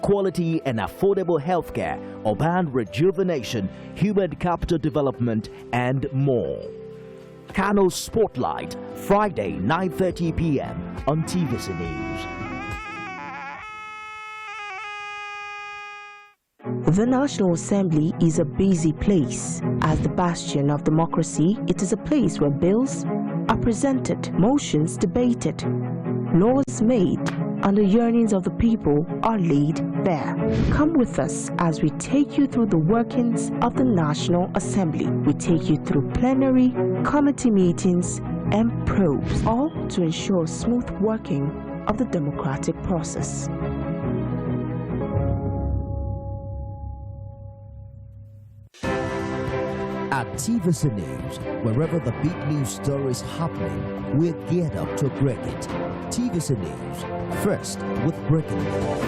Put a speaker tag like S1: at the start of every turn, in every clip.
S1: quality and affordable healthcare, urban rejuvenation, human capital development, and more. Kano Spotlight, Friday, 9:30 p.m. on TVC News.
S2: The National Assembly is a busy place. As the bastion of democracy, it is a place where bills are presented, motions debated, laws made, and the yearnings of the people are laid bare. Come with us as we take you through the workings of the National Assembly. We take you through plenary, committee meetings, and probes, all to ensure smooth working of the democratic process.
S1: At TVC News, wherever the big news story is happening, we're geared up to break it. TVC News, first with breaking news.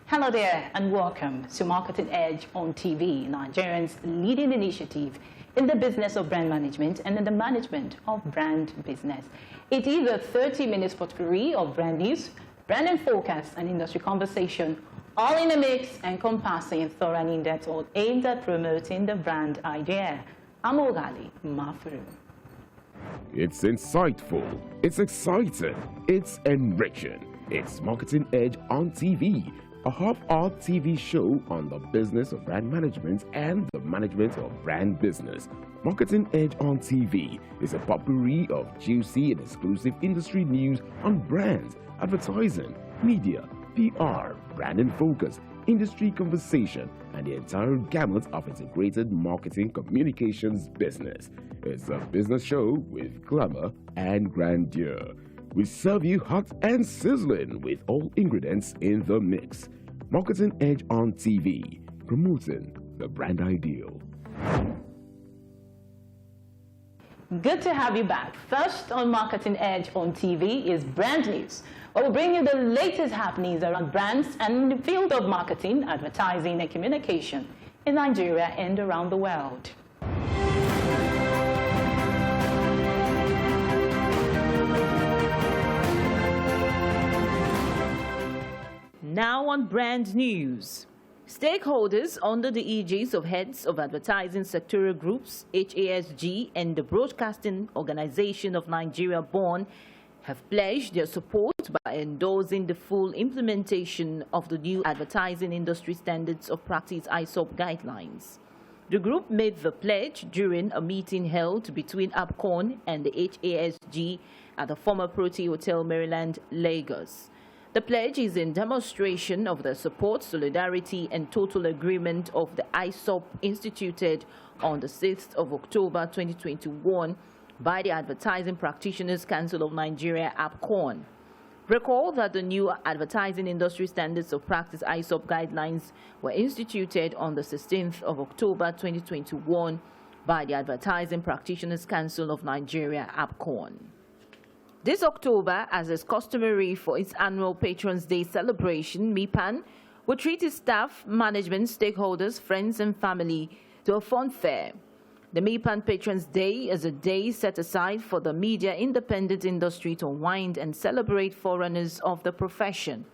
S3: Hello there and welcome to Marketing Edge on TV, Nigerians' leading initiative in the business of brand management and in the management of brand business. It is a 30-minute potpourri of brand news, branding forecast, and industry conversation, all in a mix encompassing thorough and in-depth all aimed at promoting the brand idea. I'm Ogali Mafuru.
S4: It's insightful, it's exciting, it's enriching. It's Marketing Edge on TV, a half-hour TV show on the business of brand management and the management of brand business. Marketing Edge on TV is a potpourri of juicy and exclusive industry news on brands, advertising, media, PR, brand and focus, industry conversation, and the entire gamut of integrated marketing communications business. It's a business show with glamour and grandeur. We serve you hot and sizzling with all ingredients in the mix. Marketing Edge on TV, promoting the brand ideal.
S3: Good to have you back. First on Marketing Edge on TV is brand news. We'll bring you the latest happenings around brands and in the field of marketing, advertising, and communication in Nigeria and around the world. Now on brand news. Stakeholders under the aegis of heads of advertising sectoral groups, HASG, and the Broadcasting Organization of Nigeria, BORN, have pledged their support by endorsing the full implementation of the new Advertising Industry Standards of Practice ISOP guidelines. The group made the pledge during a meeting held between APCON and the HASG at the former PRT Hotel, Maryland, Lagos. The pledge is in demonstration of the support, solidarity, and total agreement of the ISOP instituted on the 6th of October 2021 by the Advertising Practitioners Council of Nigeria, APCON. Recall that the new Advertising Industry Standards of Practice ISOP guidelines were instituted on the 16th of October 2021 by the Advertising Practitioners Council of Nigeria, APCON. This October, as is customary for its annual Patrons' Day celebration, MIPAN will treat its staff, management, stakeholders, friends, and family to a fun fair. The MIPAN Patrons' Day is a day set aside for the media independent industry to unwind and celebrate forerunners of the profession.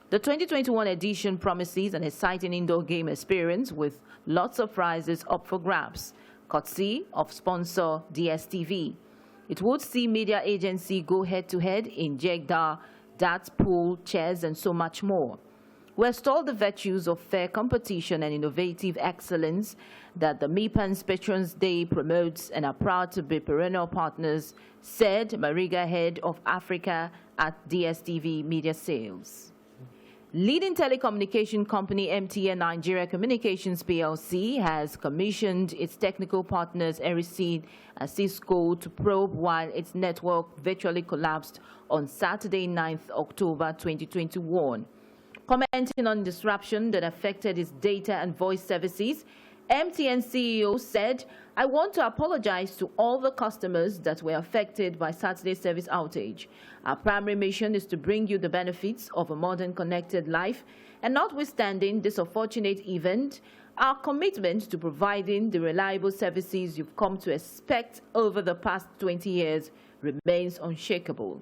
S3: The 2021 edition promises an exciting indoor game experience with lots of prizes up for grabs, courtesy of sponsor DSTV. It would see media agency go head-to-head in Jegda, darts, pool, chess, and so much more. We extol the virtues of fair competition and innovative excellence that the MIPAN's Patrons' Day promotes and are proud to be perennial partners, said Mariga, head of Africa at DSTV Media Sales. Leading telecommunication company MTN Nigeria Communications PLC has commissioned its technical partners Ericsson and Cisco to probe why its network virtually collapsed on Saturday, 9th October 2021. Commenting on disruption that affected its data and voice services, MTN CEO said, "I want to apologize to all the customers that were affected by Saturday's service outage. Our primary mission is to bring you the benefits of a modern connected life, and notwithstanding this unfortunate event, our commitment to providing the reliable services you've come to expect over the past 20 years remains unshakable."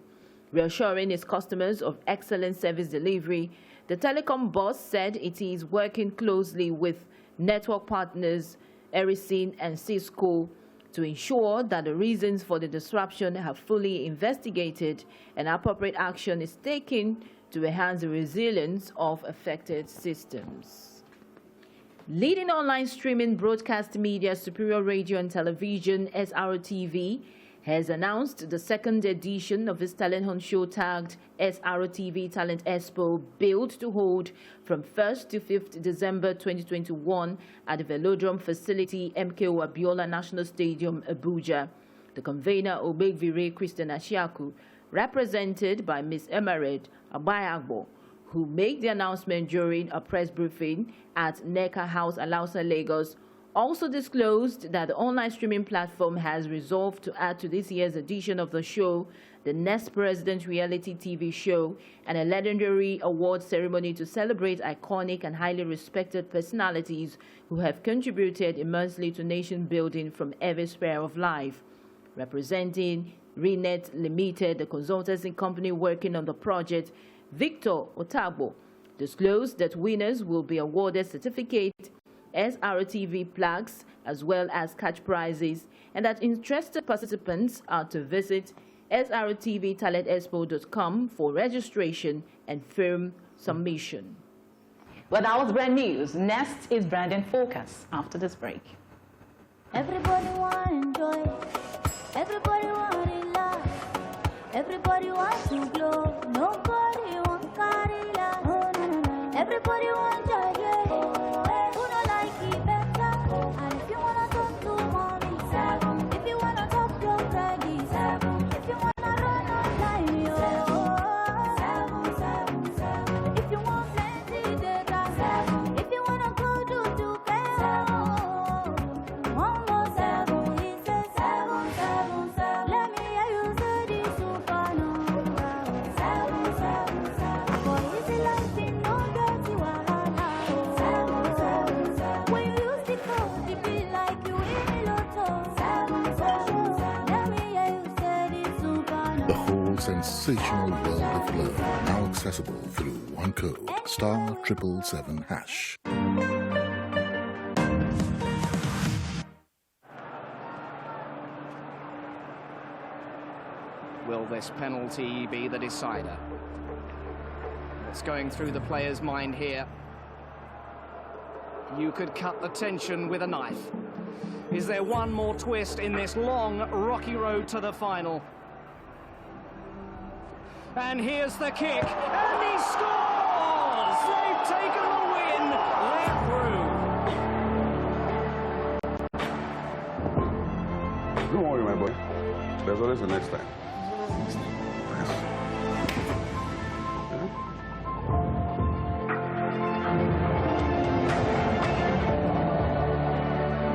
S3: Reassuring its customers of excellent service delivery, the telecom boss said it is working closely with network partners Ericsson and Cisco to ensure that the reasons for the disruption have fully investigated and appropriate action is taken to enhance the resilience of affected systems. Leading online streaming broadcast media Superior Radio and Television (SRTV) has announced the second edition of its talent hunt show tagged SRTV Talent Expo, billed to hold from 1st to 5th December 2021 at the Velodrome facility, MKO Abiola National Stadium, Abuja. The convener, Obegbire Christian Ashiaku, represented by Ms. Emered Abayagbo, who made the announcement during a press briefing at NECA House, Alausa, Lagos, also disclosed that the online streaming platform has resolved to add to this year's edition of the show the Next President reality TV show and a legendary award ceremony to celebrate iconic and highly respected personalities who have contributed immensely to nation building from every sphere of life. Representing Renet Limited, the consultancy company working on the project, Victor Otabo disclosed that winners will be awarded certificates, SRTV plaques, as well as cash prizes, and that interested participants are to visit srtvtalentexpo.com for registration and film submission.
S5: Well, that was brand news. Next is branding focus after this break.
S6: Everybody want to enjoy, everybody want to love, everybody want to glow, nobody want to carry love. Oh, no, no, no. Everybody want to enjoy, yeah. Who don't like it better? And if you want to talk to mommy, if you want to talk to daddy, if you want to run online, if you want plenty data, if you want to go to Dubai, one more 7, he says 7, 7, 7. Let me hear you say this supernova. 7, 7, 7. Boy, easy life in no dirty wahala. 7, 7, 7. When you use the code, it be like you in lotto. 7, 7, 7. Let me hear you say this supernova.
S7: The whole sensational world of love, now accessible through one code, *777#.
S8: Will this penalty be the decider? What's going through the player's mind here? You could cut the tension with a knife. Is there one more twist in this long, rocky road to the final? And here's the kick, and he scores! They've taken the win, they're through.
S9: Don't worry, my boy. There's always the next time.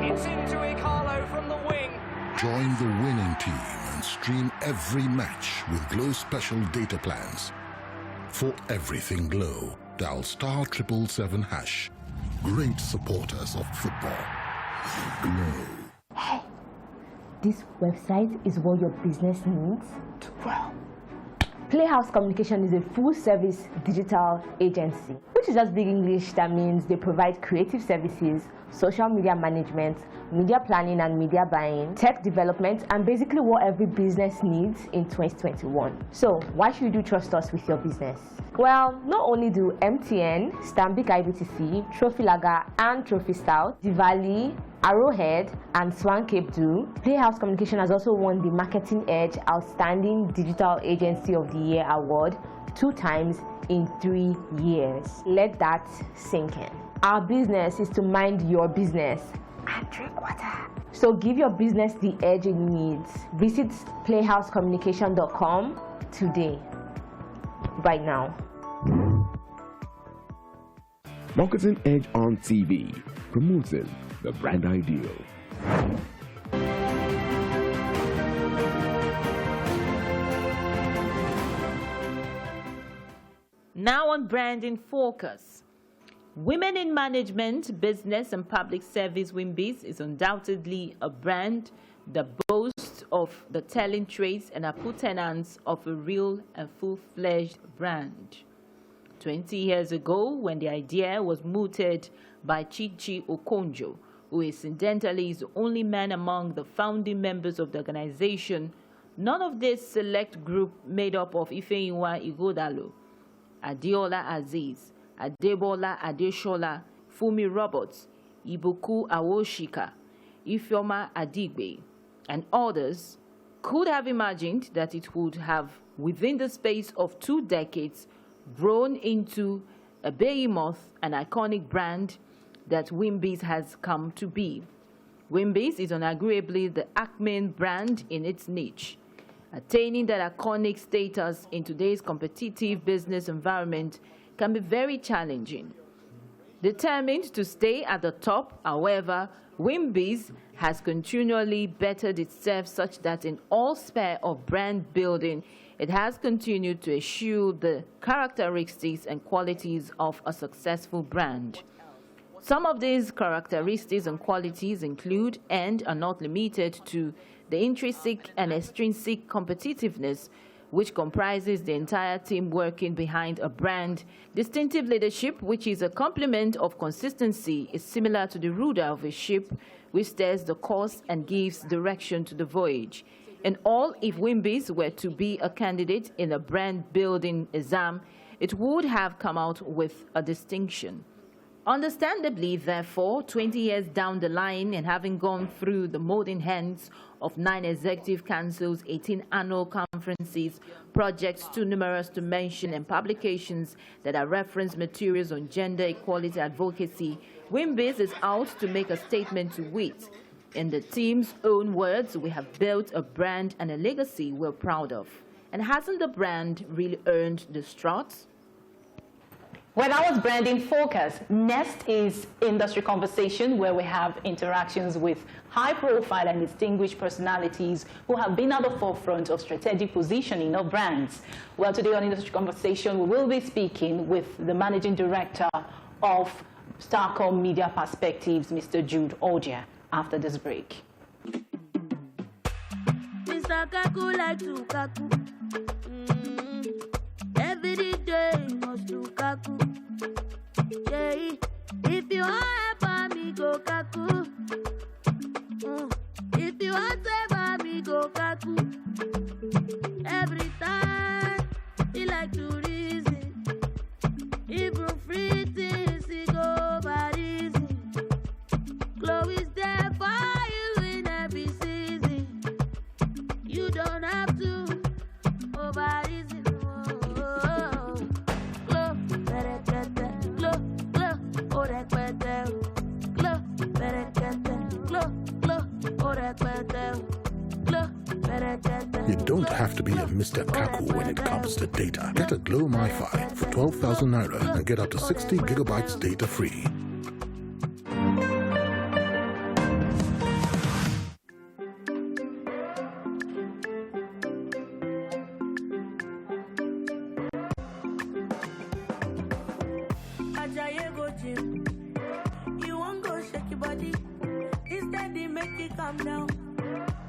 S8: It's into Ikalo from the wing.
S7: Join the winning team and stream every match with Glow special data plans. For everything Glow, dial *777#. Great supporters of football. Glow.
S10: Hey, this website is what your business needs to grow. Playhouse Communication is a full-service digital agency, which is just big English that means they provide creative services, social media management, media planning and media buying, tech development, and basically what every business needs in 2021. So why should you trust us with your business? Well, not only do MTN, Stanbic IBTC, Trophy Lager and Trophy Stout, Diwali, Arrowhead, and Swan Cape do, Playhouse Communication has also won the Marketing Edge Outstanding Digital Agency of the Year award 2 times in 3 years. Let that sink in. Our business is to mind your business and drink water. So give your business the edge it needs. Visit playhousecommunication.com today, right now.
S4: Marketing Edge on TV, promoting the brand ideal.
S3: Now on Brand in Focus. Women in Management, Business and Public Service WIMBIZ is undoubtedly a brand that boasts of the telling traits and appurtenance of a real and full-fledged brand. 20 years ago, when the idea was mooted by Chichi Okonjo, who incidentally is the only man among the founding members of the organization, none of this select group made up of Ifeyinwa Ighodalo, Adeola Aziz, Adebola Adeshola, Fumi Roberts, Ibuku Awoshika, Ifeoma Adigbe, and others could have imagined that it would have, within the space of 2 decades, grown into a behemoth and iconic brand that WIMBIZ has come to be. WIMBIZ is unarguably the acme brand in its niche. Attaining that iconic status in today's competitive business environment can be very challenging. Determined to stay at the top, however, WIMBIZ has continually bettered itself such that in all spheres of brand building, it has continued to eschew the characteristics and qualities of a successful brand. Some of these characteristics and qualities include and are not limited to the intrinsic and extrinsic competitiveness, which comprises the entire team working behind a brand. Distinctive leadership, which is a complement of consistency, is similar to the rudder of a ship, which steers the course and gives direction to the voyage. In all, if WIMBIZ were to be a candidate in a brand-building exam, it would have come out with a distinction. Understandably, therefore, 20 years down the line and having gone through the molding hands of 9 executive councils, 18 annual conferences, projects too numerous to mention, and publications that are reference materials on gender equality advocacy, WIMBIZ is out to make a statement to wit. In the team's own words, we have built a brand and a legacy we're proud of. And hasn't the brand really earned the strut?
S5: Well, that was Brand in Focus. Next is Industry Conversation, where we have interactions with high-profile and distinguished personalities who have been at the forefront of strategic positioning of brands. Well, today on Industry Conversation, we will be speaking with the Managing Director of Starcom Media Perspectives, Mr. Jude ODIA, after this break.
S6: Mr. Kaku like to Kaku. Every day must do Kaku. Yeah, if you want help me go Kaku. If you want save me go Kaku. Every time he like to reason. Even free things he go by reason. Glow is there for you in every season. You don't have to over reason.
S7: You don't have to be a Mr. Kaku when it comes to data. Get a Glow MiFi for 12,000 Naira and get up to 60 gigabytes data free.
S6: You won't go shake your body. Instead, they make it calm down.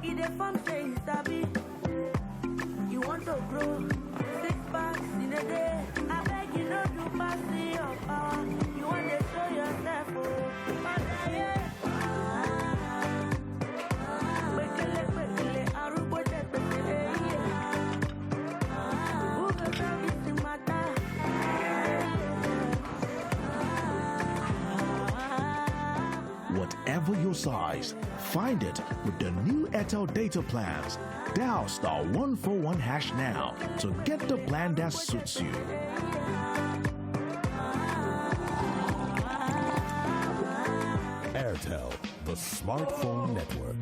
S6: It a form say sabi. You want to grow 6 packs in a day. I beg you not to pass your power. You want to show yourself, oh.
S1: Whatever your size, find it with the new Airtel data plans. Dial *141# now to get the plan that suits you.
S11: Airtel, the smartphone network.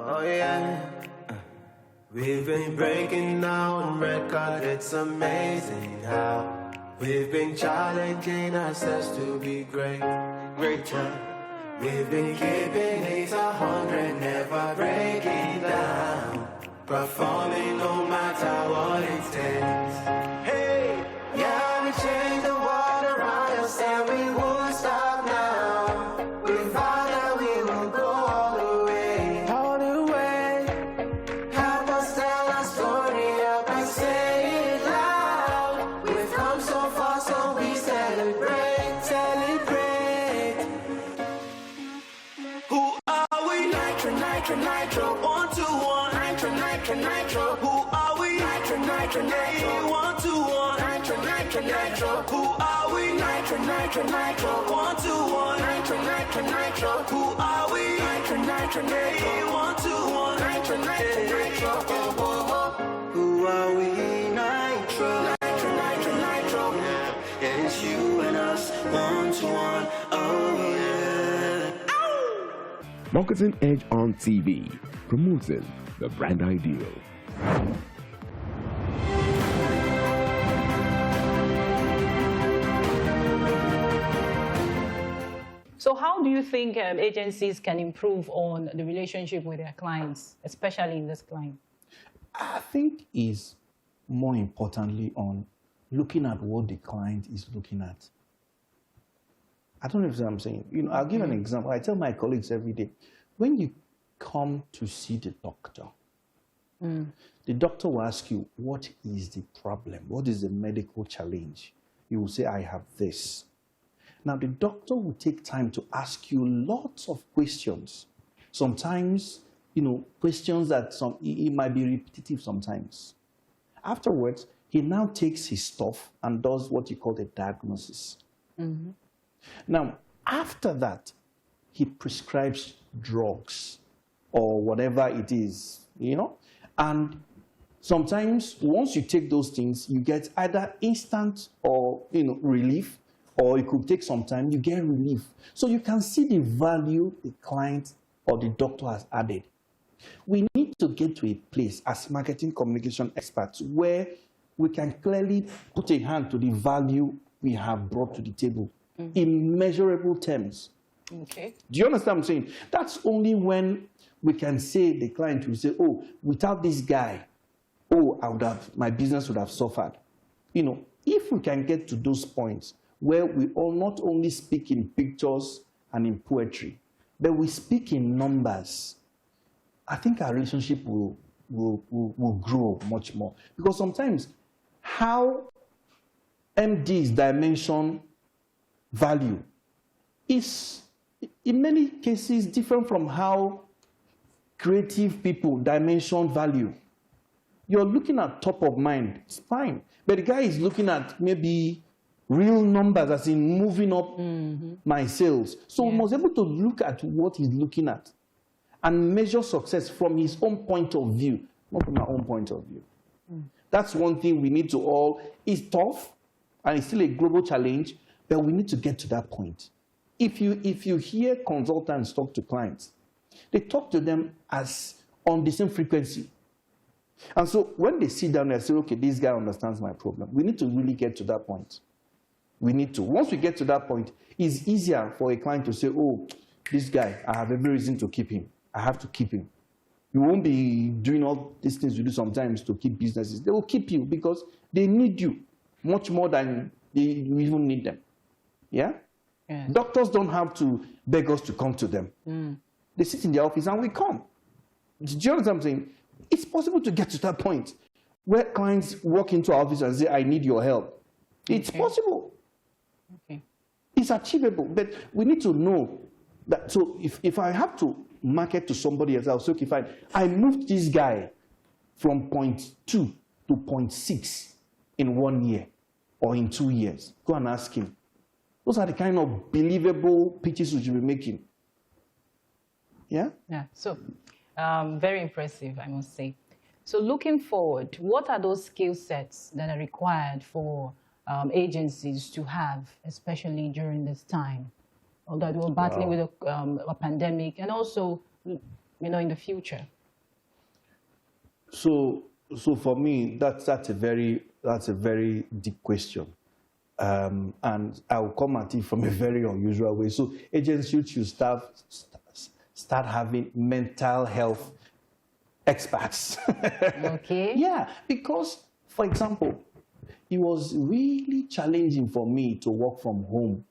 S12: Oh yeah, we We've been breaking down record, it's amazing how we've been challenging ourselves to be greater. We've been keeping it 100, never breaking down, performing no matter what it takes. Hey, yeah, we changed the world around us and we won't stop now. We found that we will go all the way, all the way. Help us tell our story, help us say it loud. We've come so far, so we celebrate, celebrate. Who are we? Nitro, nitro, nitro, 1, 2, 1. Nitro, nitro, nitro. Who are we? Nitro, nitro, nitro, 1, 2, 1. Nitro, nitro, nitro. Who are we? Nitro, nitro, nitro, 1, 2, 1. Nitro, nitro, nitro. Who are we? Nitro, nitro, nitro, 1, 2, 1. Nitro, nitro, nitro. Who are we? Nitro, nitro, nitro, nitro. Yeah, it's you and us, 1 to 1. Oh yeah.
S4: Marketing Edge on TV, promoting the brand ideal.
S5: So how do you think agencies can improve on the relationship with their clients, especially in this climate?
S13: I think is more importantly on looking at what the client is looking at. I don't know if I'm saying. You know, I'll give an example. I tell my colleagues every day, when you come to see the doctor, the doctor will ask you, what is the problem? What is the medical challenge? You will say, I have this. Now, the doctor will take time to ask you lots of questions. Sometimes, you know, questions that it might be repetitive sometimes. Afterwards, he now takes his stuff and does what you call the diagnosis. Now, after that, he prescribes drugs or whatever it is, you know. And sometimes, once you take those things, you get either instant or, you know, relief, or it could take some time, you get relief. So you can see the value the client or the doctor has added. We need to get to a place as marketing communication experts where we can clearly put a hand to the value we have brought to the table in measurable terms.
S5: Okay.
S13: Do you understand what I'm saying? That's only when we can say, the client will say, oh, without this guy, oh, my business would have suffered. You know, if we can get to those points where we all not only speak in pictures and in poetry, but we speak in numbers, I think our relationship will grow much more. Because sometimes how MDs dimension value is, in many cases, different from how creative people dimension value. You're looking at top of mind, it's fine. But the guy is looking at maybe real numbers, as in moving up my sales. So we must be able to look at what he's looking at and measure success from his own point of view, not from our own point of view. That's one thing we need to all, it's tough, and it's still a global challenge, but we need to get to that point. If you hear consultants talk to clients, they talk to them as on the same frequency. And so when they sit down and say, okay, this guy understands my problem, we need to really get to that point. We need to. Once we get to that point, it's easier for a client to say, oh, this guy, I have every reason to keep him. I have to keep him. You won't be doing all these things you do sometimes to keep businesses. They will keep you because they need you much more than you even need them. Yeah?
S5: Yes.
S13: Doctors don't have to beg us to come to them. They sit in their office and we come. Do you understand what I'm saying? It's possible to get to that point where clients walk into our office and say, I need your help. It's possible.
S5: Okay.
S13: It's achievable, but we need to know that. So if I have to market to somebody else, I'll say, okay, fine. I moved this guy from point 2 to point 6 in 1 year or in 2 years. Go and ask him. Those are the kind of believable pitches we should be making. Yeah?
S5: Yeah, so very impressive, I must say. So looking forward, what are those skill sets that are required for agencies to have, especially during this time, or that we're battling with a pandemic, and also, you know, in the future?
S13: So for me, that's a very deep question. And I'll come at it from a very unusual way. So agencies should start having mental health experts.
S5: Okay.
S13: Yeah, because, for example, it was really challenging for me to work from home,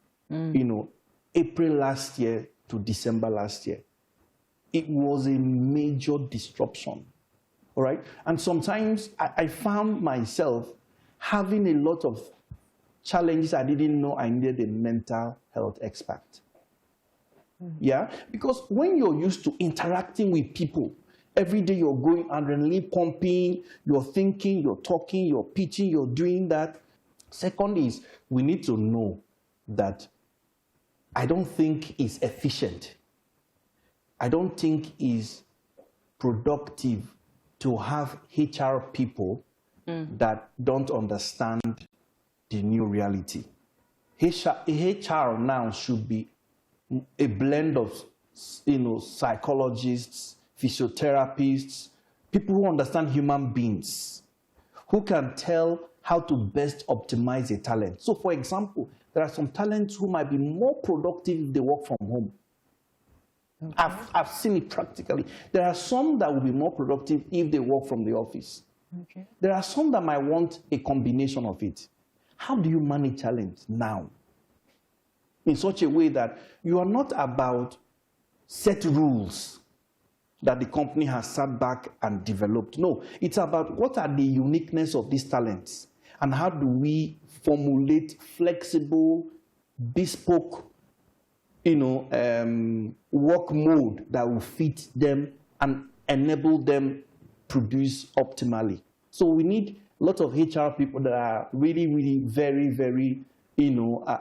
S13: April last year to December last year. It was a major disruption, all right? And sometimes I found myself having a lot of challenges I didn't know I needed a mental health expert. Yeah, because when you're used to interacting with people, every day you're going adrenaline pumping, you're thinking, you're talking, you're pitching, you're doing that. Second is, we need to know that I don't think it's efficient. I don't think it's productive to have HR people that don't understand the new reality. HR now should be a blend of, psychologists, physiotherapists, people who understand human beings, who can tell how to best optimize a talent. So, for example, there are some talents who might be more productive if they work from home. Okay. I've seen it practically. There are some that will be more productive if they work from the office. Okay. There are some that might want a combination of it. How do you manage talent now? In such a way that you are not about set rules that the company has sat back and developed. No, it's about what are the uniqueness of these talents and how do we formulate flexible, bespoke, work mode that will fit them and enable them produce optimally. So we need a lot of HR people that are really, really very, very,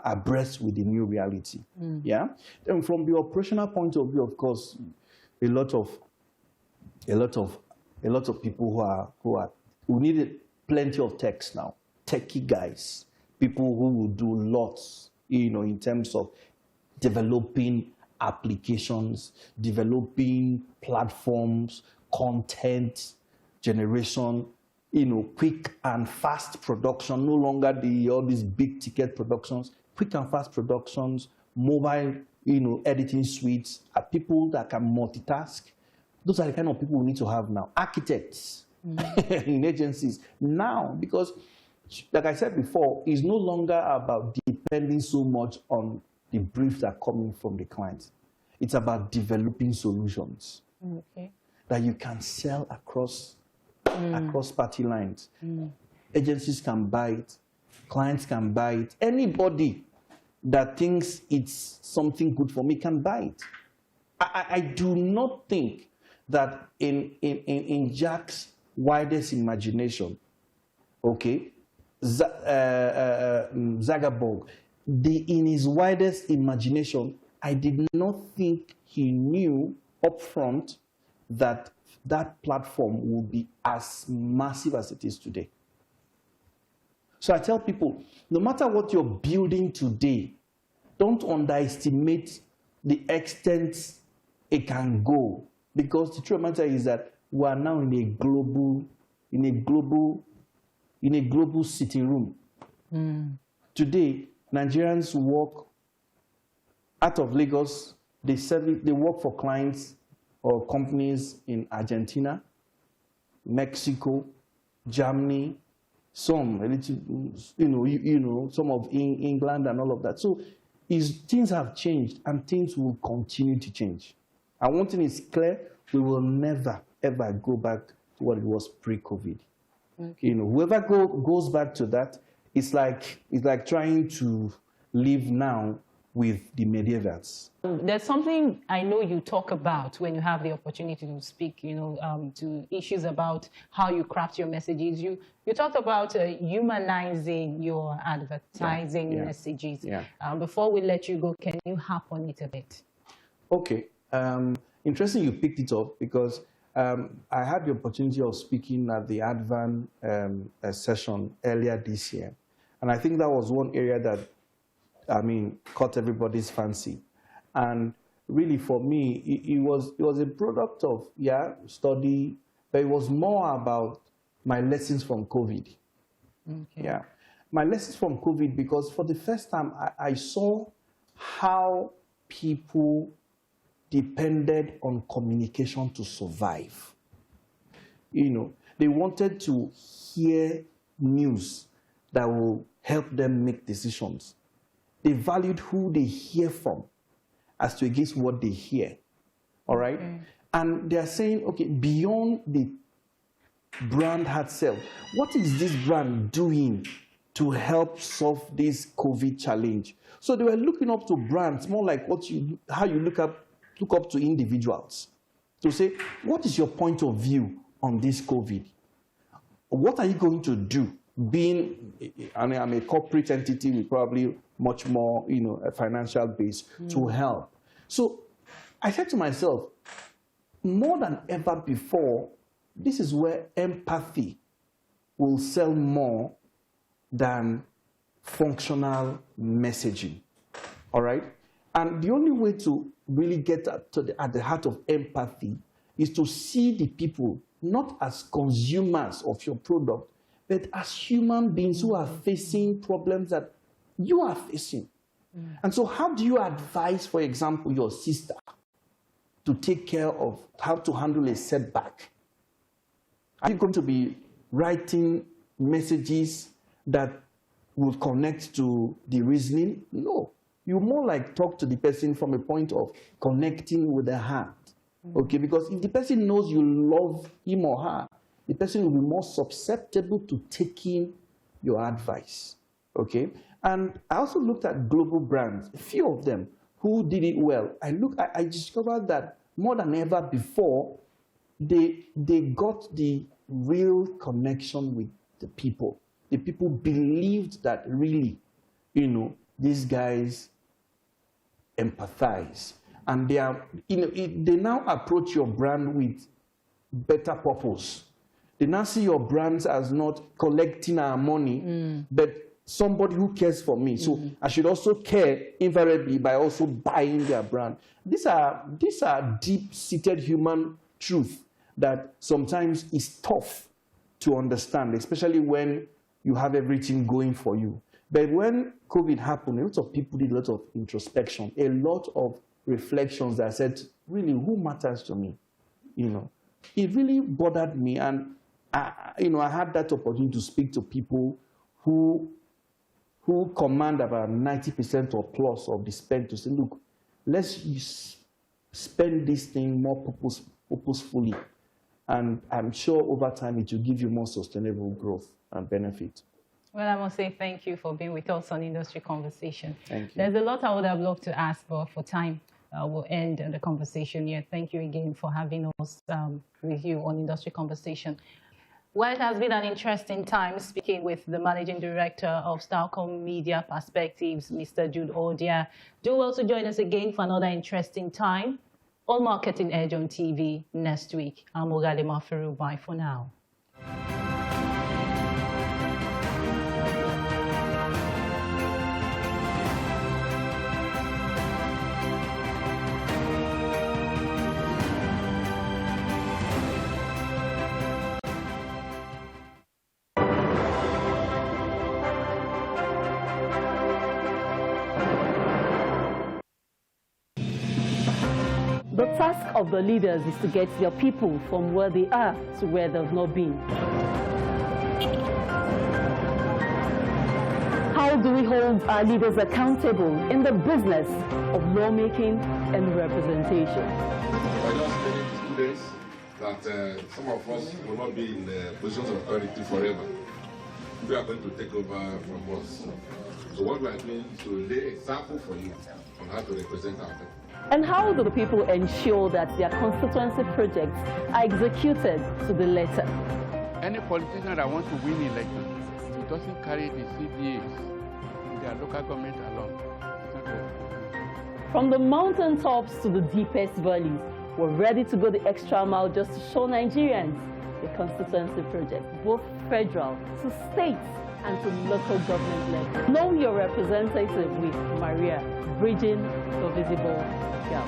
S13: abreast with the new reality. Yeah. And from the operational point of view, of course, a lot of people who needed plenty of techs now, techie guys, people who will do lots, in terms of developing applications, developing platforms, content generation, quick and fast production, no longer all these big ticket productions, quick and fast productions, mobile, editing suites, are people that can multitask. Those are the kind of people we need to have now. Architects in agencies now, because like I said before, it's no longer about depending so much on the briefs that are coming from the clients. It's about developing solutions that you can sell across party lines. Agencies can buy it, clients can buy it. Anybody that thinks it's something good for me can buy it. I do not think that in Jack's widest imagination, Zuckerberg, in his widest imagination, I did not think he knew upfront that that platform would be as massive as it is today. So I tell people, no matter what you're building today, don't underestimate the extent it can go. Because the truth of the matter is that we are now in a global sitting room. Today, Nigerians work out of Lagos. They work for clients or companies in Argentina, Mexico, Germany, some some of England and all of that. So things have changed and things will continue to change. And one thing is clear, we will never, ever go back to what it was pre-COVID. Whoever goes back to that, it's like trying to live now with the medievals.
S5: There's something I know you talk about when you have the opportunity to speak, to issues about how you craft your messages. You talked about humanizing your advertising messages. Yeah. Before we let you go, can you harp on it a bit?
S13: Okay. Interesting you picked it up because I had the opportunity of speaking at the Advan session earlier this year. And I think that was one area that, caught everybody's fancy. And really for me, it was a product of, study, but it was more about my lessons from COVID.
S5: Okay.
S13: Yeah. My lessons from COVID, because for the first time, I saw how people depended on communication to survive. You know, they wanted to hear news that will help them make decisions. They valued who they hear from as to against what they hear. All right? Okay. And they're saying, okay, beyond the brand hard sell, what is this brand doing to help solve this COVID challenge? So they were looking up to brands, more like how you look up to individuals, to say, what is your point of view on this COVID? What are you going to do? Being, I'm a corporate entity with probably much more, a financial base to help. So I said to myself, more than ever before, this is where empathy will sell more than functional messaging. All right? And the only way to really get at the heart of empathy is to see the people not as consumers of your product, but as human beings who are facing problems that you are facing. And so how do you advise, for example, your sister to take care of how to handle a setback? Are you going to be writing messages that will connect to the reasoning? No. You more like talk to the person from a point of connecting with the heart. Okay, because if the person knows you love him or her, the person will be more susceptible to taking your advice. Okay? And I also looked at global brands, a few of them who did it well. I discovered that more than ever before, they got the real connection with the people. The people believed that really, these guys empathize. And they are, they now approach your brand with better purpose. They now see your brands as not collecting our money, but somebody who cares for me. So I should also care invariably by also buying their brand. These are deep-seated human truth that sometimes is tough to understand, especially when you have everything going for you. But when COVID happened, a lot of people did a lot of introspection, a lot of reflections that said, really, who matters to me? It really bothered me. And, I had that opportunity to speak to people who command about 90% or plus of the spend to say, look, let's spend this thing more purposefully. And I'm sure over time it will give you more sustainable growth and benefit.
S5: Well, I must say thank you for being with us on Industry Conversation.
S13: Thank you.
S5: There's a lot I would have loved to ask, but for time, we'll end the conversation here. Thank you again for having us with you on Industry Conversation. Well, it has been an interesting time speaking with the Managing Director of Starcom Media Perspectives, Mr. Jude ODIA. Do also join us again for another interesting time on Marketing Edge on TV next week. I'm Ogale Mafiru. Bye for now.
S3: The task of the leaders is to get their people from where they are to where they've not been. How do we hold our leaders accountable in the business of lawmaking and representation?
S9: I just telling the students that some of us will not be in positions of authority forever. We are going to take over from us. So what we are doing is to lay an example for you on how to represent our people.
S3: And how do the people ensure that their constituency projects are executed to the letter?
S14: Any politician that wants to win election, he doesn't carry the CDAs in their local government along.
S3: From the mountaintops to the deepest valleys, we're ready to go the extra mile just to show Nigerians the constituency project, both federal to state and to local government level. Know your representative with Maria, bridging the visible gap.